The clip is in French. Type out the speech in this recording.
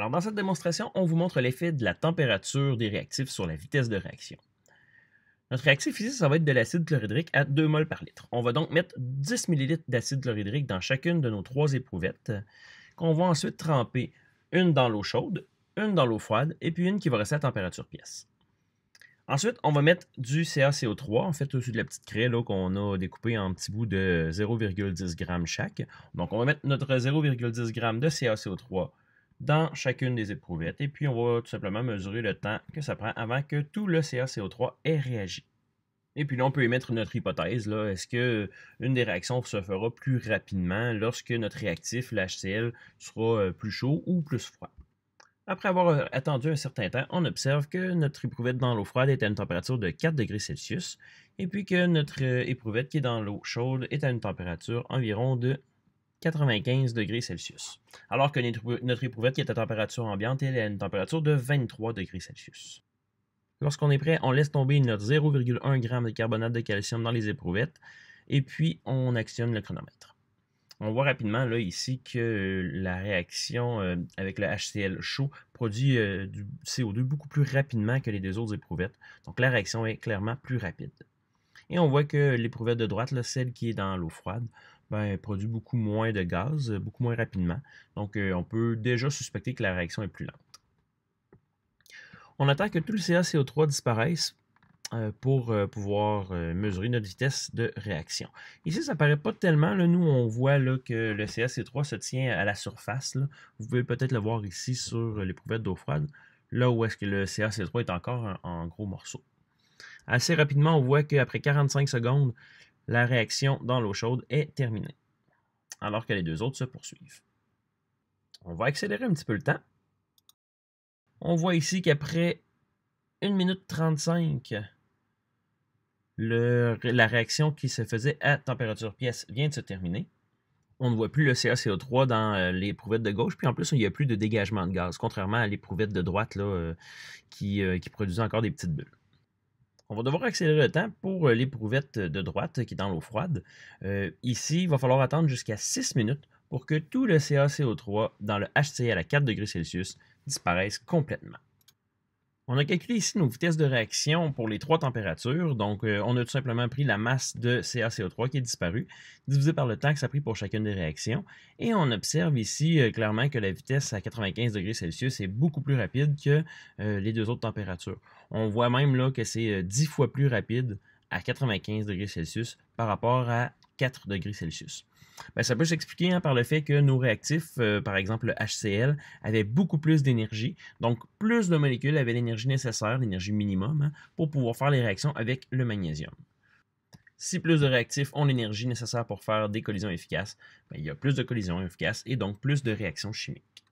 Alors, dans cette démonstration, on vous montre l'effet de la température des réactifs sur la vitesse de réaction. Notre réactif ici, ça va être de l'acide chlorhydrique à 2 mol par litre. On va donc mettre 10 ml d'acide chlorhydrique dans chacune de nos 3 éprouvettes, qu'on va ensuite tremper une dans l'eau chaude, une dans l'eau froide, et puis une qui va rester à température pièce. Ensuite, on va mettre du CaCO3, en fait, c'est de la petite craie qu'on a découpée en petits bouts de 0,10 g chaque. Donc, on va mettre notre 0,10 g de CaCO3 dans chacune des éprouvettes, et puis on va tout simplement mesurer le temps que ça prend avant que tout le CaCO3 ait réagi. Et puis là, on peut émettre notre hypothèse. Est-ce qu'une des réactions se fera plus rapidement lorsque notre réactif, l'HCl, sera plus chaud ou plus froid? Après avoir attendu un certain temps, on observe que notre éprouvette dans l'eau froide est à une température de 4 degrés Celsius, et puis que notre éprouvette qui est dans l'eau chaude est à une température environ de 95 degrés Celsius. Alors que notre éprouvette qui est à température ambiante, elle est à une température de 23 degrés Celsius. Lorsqu'on est prêt, on laisse tomber notre 0,1 g de carbonate de calcium dans les éprouvettes, et puis on actionne le chronomètre. On voit rapidement là, ici que la réaction avec le HCl chaud produit du CO2 beaucoup plus rapidement que les deux autres éprouvettes. Donc la réaction est clairement plus rapide. Et on voit que l'éprouvette de droite, là, celle qui est dans l'eau froide, produit beaucoup moins de gaz, beaucoup moins rapidement. Donc on peut déjà suspecter que la réaction est plus lente. On attend que tout le CaCO3 disparaisse pour pouvoir mesurer notre vitesse de réaction. Ici, ça ne paraît pas tellement. Là, nous, on voit là, que le CaC3 se tient à la surface. Là. Vous pouvez peut-être le voir ici sur l'éprouvette d'eau froide, là où est-ce que le CaC3 est encore en gros morceaux. Assez rapidement, on voit qu'après 45 secondes, la réaction dans l'eau chaude est terminée, alors que les deux autres se poursuivent. On va accélérer un petit peu le temps. On voit ici qu'après 1 minute 35, la réaction qui se faisait à température pièce vient de se terminer. On ne voit plus le CaCO3 dans l'éprouvette de gauche, puis en plus, il n'y a plus de dégagement de gaz, contrairement à l'éprouvette de droite là, qui produisait encore des petites bulles. On va devoir accélérer le temps pour l'éprouvette de droite qui est dans l'eau froide. Ici, il va falloir attendre jusqu'à 6 minutes pour que tout le CaCO3 dans le HCl à 4 degrés Celsius disparaisse complètement. On a calculé ici nos vitesses de réaction pour les 3 températures. Donc, on a tout simplement pris la masse de CaCO3 qui est disparue, divisé par le temps que ça a pris pour chacune des réactions. Et on observe ici clairement que la vitesse à 95 degrés Celsius est beaucoup plus rapide que les deux autres températures. On voit même là que c'est 10 fois plus rapide à 95 degrés Celsius par rapport à 4 degrés Celsius. Ça peut s'expliquer par le fait que nos réactifs, par exemple le HCl, avaient beaucoup plus d'énergie. Donc, plus de molécules avaient l'énergie nécessaire, l'énergie minimum, pour pouvoir faire les réactions avec le magnésium. Si plus de réactifs ont l'énergie nécessaire pour faire des collisions efficaces, il y a plus de collisions efficaces et donc plus de réactions chimiques.